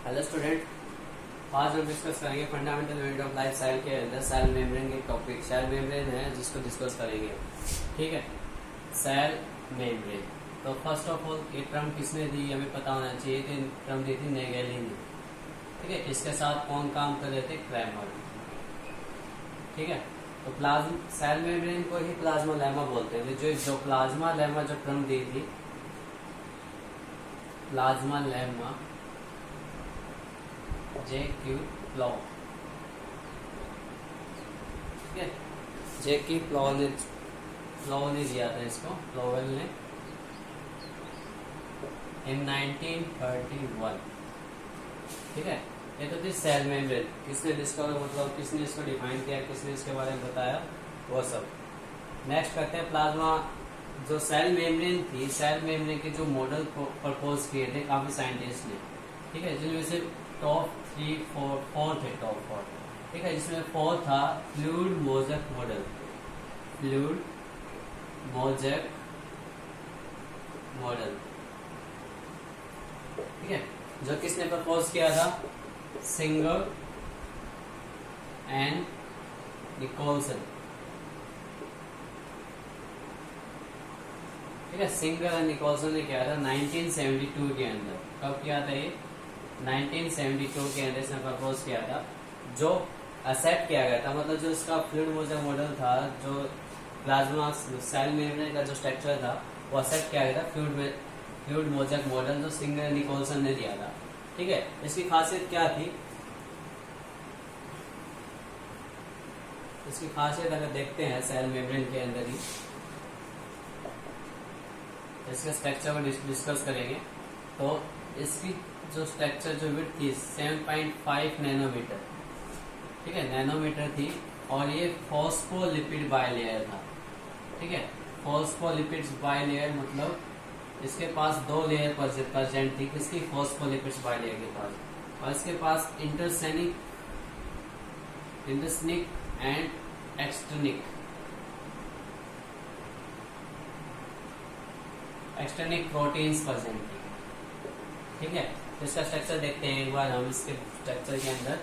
Hello student, आज हम discuss करेंगे fundamental unit of life cycle के अंदर सेल मेम्ब्रेन के टॉपिक। सेल मेम्ब्रेन है जिसको डिस्कस करेंगे। ठीक है, सेल मेम्ब्रेन। तो फर्स्ट ऑफ ऑल ये टर्म किसने दी हमें पता होना चाहिए। तो टर्म दी थी नेगेली ने। ठीक है, इसके साथ कौन काम कर रहे थे? क्रैमर। ठीक है, तो प्लाज्मा सेल मेम्ब्रेन को ही प्लाज्मा लेमा बोलते हैं। जो प्लाज्मा लेमा जो टर्म दी थी, प्लाज्मा लेमा J.Q. प्लॉ। ठीक है, J.Q. प्लॉ ने दिया था इसको, प्लॉवेल ने इन 1931। ठीक है, ये तो थी सेल मेम्ब्रेन। किसने किसने इसको डिफाइन किया, किसने इसके बारे में बताया, वो सब। नेक्स्ट करते हैं प्लाज्मा। जो सेल मेम्ब्रेन थी, सेल मेम्ब्रेन के जो मॉडल प्रपोज किए थे काफी साइंटिस्ट ने। ठीक है, जिनमें से टॉप 4 थे, टॉप 4। ठीक है, जिसमें 4 था fluid mosaic model. Fluid mosaic model. ठीक है, जो किसने प्रपोज किया था? Singer and Nicolson. ठीक है, सिंगर एंड निकोलसन ने किया था 1972 के अंदर। कब किया था ये? 1972 के अंदर इसने प्रपोज किया था, जो एक्सेप्ट किया गया था। मतलब जो इसका फ्लूइड मोज़ेक मॉडल था, जो प्लाज्मा सेल मेम्ब्रेन का जो स्ट्रक्चर था, वो एक्सेप्ट किया गया था फ्लूइड मोज़ेक मॉडल, जो सिंगर निकोलसन ने दिया था। ठीक है, इसकी खासियत क्या थी? इसकी खासियत अगर देखते हैं सेल मेम्ब्रेन के अंदर ही, इसके स्ट्रक्चर को डिस्कस करेंगे। तो इसकी जो स्ट्रक्चर जो विड्थ थी 7.5 नैनोमीटर। ठीक है, नैनोमीटर थी। और ये फॉस्फोलिपिड बाइलेयर था। ठीक है, फॉस्फोलिपिड्स बाइलेयर मतलब इसके पास 2 लेयर प्रेजेंट थी। किसकी? फॉस्फोलिपिड्स बाइलेयर के पास। और इसके पास इंटरसेनिक एंड एक्सटर्निक प्रोटीन्स प्रेजेंट थी। ठीक है, तो इसका स्ट्रक्चर देखते हैं एक बार हम इसके स्ट्रक्चर के अंदर।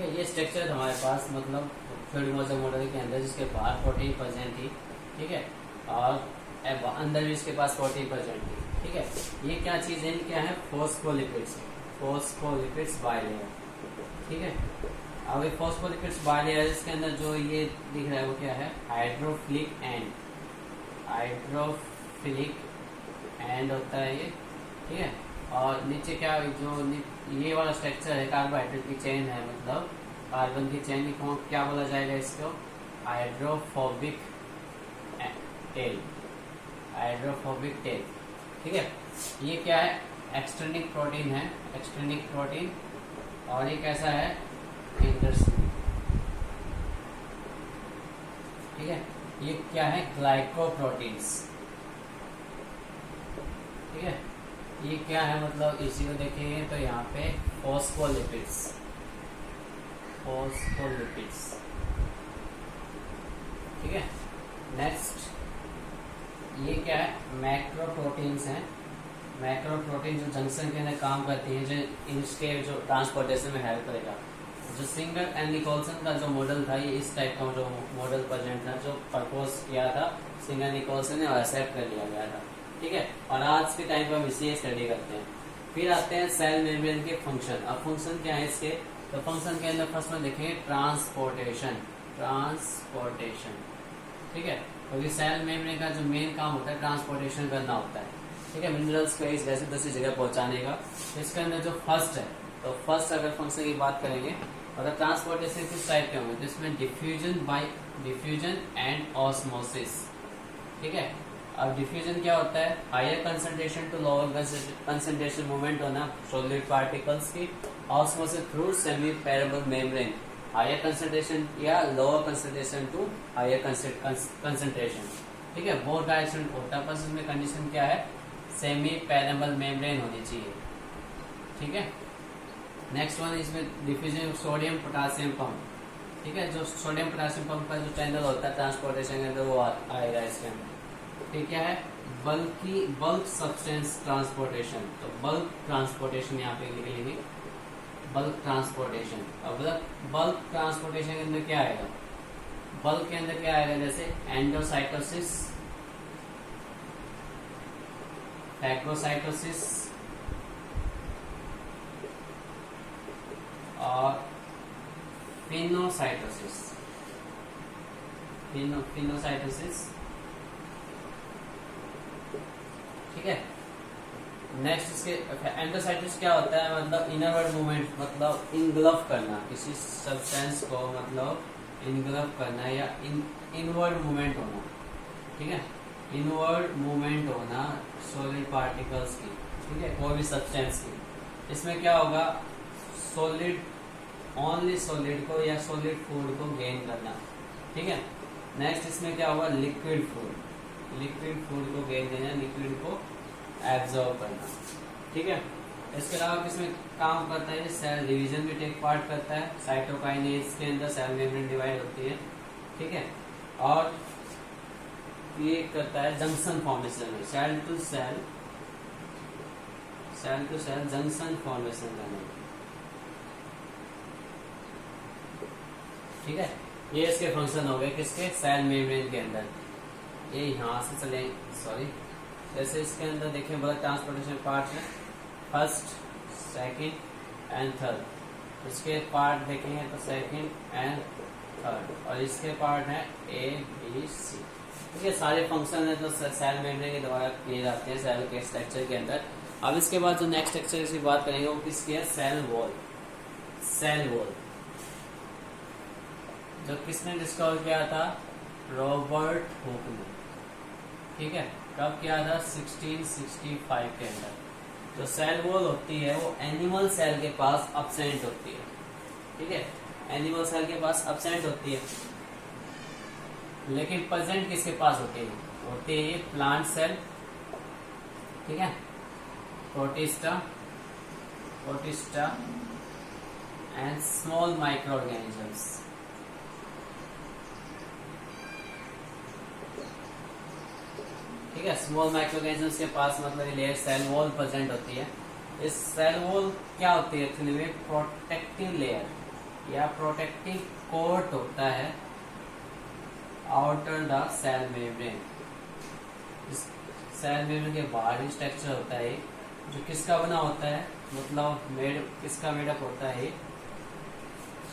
ये स्ट्रक्चर हमारे पास मतलब फ्लूइड मोज़ेक मॉडल के अंदर, जिसके बाहर 40% थी। ठीक है, और अंदर भी इसके पास 40% थी। ठीक है, ये क्या चीज है? क्या है? Phospholipids bilayer. ठीक है, अब ये फॉस्फोलिपिड्स बाइलेयर, इसके अंदर जो ये दिख रहा है वो क्या है? हाइड्रोफिलिक एंड होता है ये। ठीक है, और नीचे क्या, जो ये वाला स्ट्रक्चर है कार्बोहाइड्रेट की चेन है, मतलब कार्बन की चेन को क्या बोला जाएगा? इसको हाइड्रोफोबिक टेल। ठीक है, ये क्या है? एक्सटर्निक प्रोटीन है, और ये कैसा है? इंटरसेनिक। ठीक है, ये क्या है? ग्लाइकोप्रोटीन्स। ठीक है, ये क्या है? मतलब इसी को देखेंगे तो यहाँ पे फॉस्फोलिपिड्स। ठीक है, नेक्स्ट ये क्या है? मैक्रोप्रोटीन्स हैं। मैक्रोप्रोटीन जो जंक्शन के अंदर काम करती है, जो इसके जो ट्रांसपोर्टेशन में हेल्प करेगा। जो सिंगर एंड निकोलसन का जो मॉडल था, ये इस टाइप का जो मॉडल प्रेजेंट था, जो प्रपोज किया था सिंगर निकोलसन ने, और एक्सेप्ट कर लिया गया था। ठीक है, और आज के टाइम पर हम इसी स्टडी करते हैं। फिर आते हैं सेल मेम्ब्रेन के फंक्शन। अब फंक्शन क्या है इसके? तो फंक्शन के अंदर फर्स्ट में देखेंगे ट्रांसपोर्टेशन। ठीक है, क्योंकि सेल मेम्ब्रेन का जो मेन काम होता है ट्रांसपोर्टेशन करना होता है। ठीक है, मिनरल्स को एक जैसे दूसरी जगह पहुंचाने का। इसके अंदर जो फर्स्ट है, तो फर्स्ट अगर फंक्शन की बात करेंगे, अगर ट्रांसपोर्टेशन किस टाइप के होंगे, तो इसमें डिफ्यूजन एंड ऑस्मोसिस। ठीक है, अब डिफ्यूजन क्या होता है, higher concentration to lower concentration movement होना सॉलिड पार्टिकल्स की। Osmosis through semi permeable membrane, higher concentration या lower concentration to higher concentration. ठीक है, बोथ डायरेक्शन होता है, बस इसमें कंडीशन क्या है, सेमी पेरेबल मेम्ब्रेन होनी चाहिए। ठीक है, नेक्स्ट वन इसमें डिफ्यूजन सोडियम पोटासियम पंप। ठीक है, जो सोडियम पोटासियम पंप का जो चैनल होता है ट्रांसपोर्टेशन के अंदर, वो आएगा इसके अंदर। ठीक है, बल्क सब्सटेंस ट्रांसपोर्टेशन, तो बल्क ट्रांसपोर्टेशन यहाँ पे लिख लीजिए, बल्क ट्रांसपोर्टेशन। अब बल्क ट्रांसपोर्टेशन के अंदर क्या आएगा, बल्क के अंदर क्या आएगा, जैसे एंडोसाइटोसिस, फैगोसाइटोसिस और फिनोसाइटोसिस। फिनोसाइटोसिस। ठीक है, नेक्स्ट इसके एंडोसाइटोसिस क्या होता है, मतलब इनवर्ड मूवमेंट, मतलब इनग्लफ करना किसी सब्सटेंस को, मतलब इनग्लफ करना या इनवर्ड मूवमेंट होना। ठीक है, इनवर्ड मूवमेंट होना सॉलिड पार्टिकल्स की। ठीक है, कोई भी सब्सटेंस की। इसमें क्या होगा, सॉलिड, ओनली सॉलिड को या सॉलिड फूड को गेन करना। ठीक है, नेक्स्ट इसमें क्या होगा, लिक्विड फूड को गेन देना, लिक्विड को एब्जॉर्ब करना। ठीक है, इसके अलावा किसमें काम करता है, सेल डिवीजन भी टेक पार्ट करता है, साइटोकाइनेज के अंदर सेल मेम्ब्रेन डिवाइड होती है। ठीक है, और ये करता है जंक्शन फॉर्मेशन में, cell to cell junction formation करने। ठीक है, ये इसके फंक्शन हो गए किसके, सेल मेम्ब्रेन के अंदर। ये यहाँ से चले, सॉरी, जैसे इसके अंदर देखें ब्लड ट्रांसपोर्टेशन पार्ट है, फर्स्ट, सेकंड एंड थर्ड। इसके पार्ट देखेंगे तो सेकंड एंड थर्ड, और इसके पार्ट है ए बी सी। ठीक है, सारे फंक्शन है तो सेल मेम्ब्रेन के द्वारा किए जाते हैं सेल के स्ट्रक्चर के अंदर। अब इसके बाद जो नेक्स्ट स्ट्रक्चर की बात करेंगे वो किसकी है, सेल वॉल। जो किसने डिस्कवर किया था, रॉबर्ट हुक ने। ठीक है, कब किया था, 1665 के अंदर। जो सेल वॉल होती है वो एनिमल सेल के पास अब्सेंट होती है। ठीक है, एनिमल सेल के पास अब्सेंट होती है, लेकिन प्रेजेंट किसके पास होती है प्लांट सेल। ठीक है, protista and small microorganisms. ठीक है, स्मॉल माइक्रो ऑर्गेनिजम्स के पास मतलब लेयर सेल वॉल प्रेजेंट होती है। इस सेल वॉल क्या होती है, एक्चुअली में प्रोटेक्टिव लेयर या प्रोटेक्टिव कोट होता है आउटर द सेल मेम्ब्रेन। इस सेल मेम्ब्रेन के बाहरी स्ट्रक्चर होता है जो किसका बना होता है, मतलब किसका मेडअप होता है,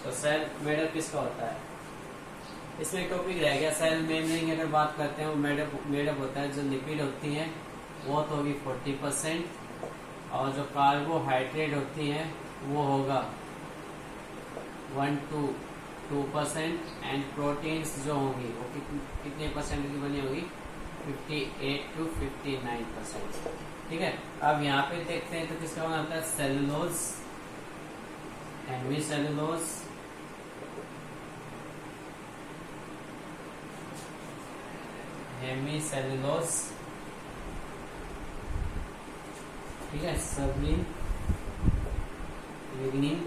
तो सेल मेडअप किसका होता है। इसमें एक टॉपिक रह गया, सेल मेम्ब्रेन की अगर बात करते हैं वो मेडअप होता है, जो लिपिड होती है वो तो होगी 40%, और जो कार्बोहाइड्रेट होती है वो होगा 1 to 2%, एंड प्रोटीन्स जो होंगी वो कितने परसेंट की बनी होगी, 58 to 59%। ठीक है, अब यहाँ पे देखते हैं तो किसका बना होता है, सेलुलोज, हेमीसेलुलोज, ठीक है, suberin, lignin,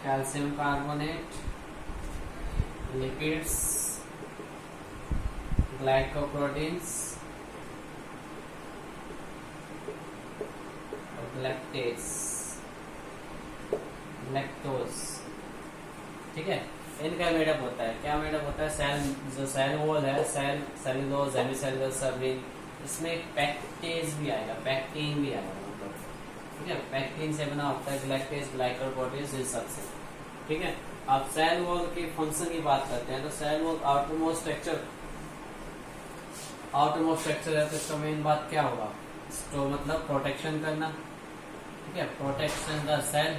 calcium carbonate, lipids, glycoproteins, lactose. ठीक है, इनका मेडअप होता है, क्या मेडअप होता है, जो सेल वॉल है, सेलुलोज, हेमीसेलुलोज, सबलिन, इसमें पैक्टेज भी आएगा, पैक्टीन भी आएगा, मतलब। ठीक है, पैक्टीन से बना होता है लैक्टेज, ग्लाइकोप्रोटीन्स, इन सबसे। ठीक है, अब सेल वॉल के फंक्शन की बात करते हैं तो cell wall outermost structure outermost structure है तो इसका मेन बात क्या होगा, स्टोर मतलब प्रोटेक्शन करना, ठीक है, प्रोटेक्शन द सेल,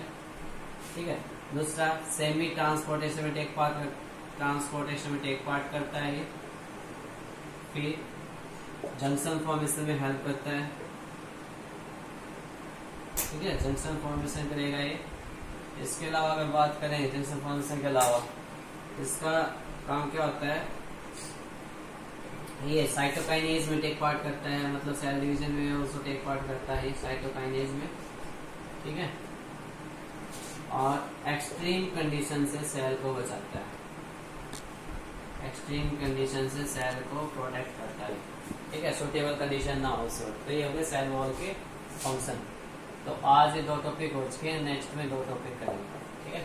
ठीक है। दूसरा सेमी ट्रांसपोर्टेशन में टेक पार्ट करता है ये। फिर जंक्शन फॉर्मेशन में हेल्प करता है, ठीक है, जंक्शन फॉर्मेशन करेगा ये। इसके अलावा अगर बात करें जंक्शन फॉर्मेशन के अलावा इसका काम क्या होता है, ये साइटोकाइनेज में टेक पार्ट करता है, मतलब सेल डिवीजन में उसको टेक पार्ट करता है साइटोकाइनेज में, ठीक है। और एक्सट्रीम कंडीशन से सेल को बचाता है, एक्सट्रीम कंडीशन से सेल को प्रोटेक्ट करता है, ठीक है, सुटेबल कंडीशन ना हो सो। तो ये हो गए सेल वॉल के फंक्शन। तो आज ये 2 टॉपिक हो चुके हैं, नेक्स्ट में 2 टॉपिक करेंगे, ठीक है।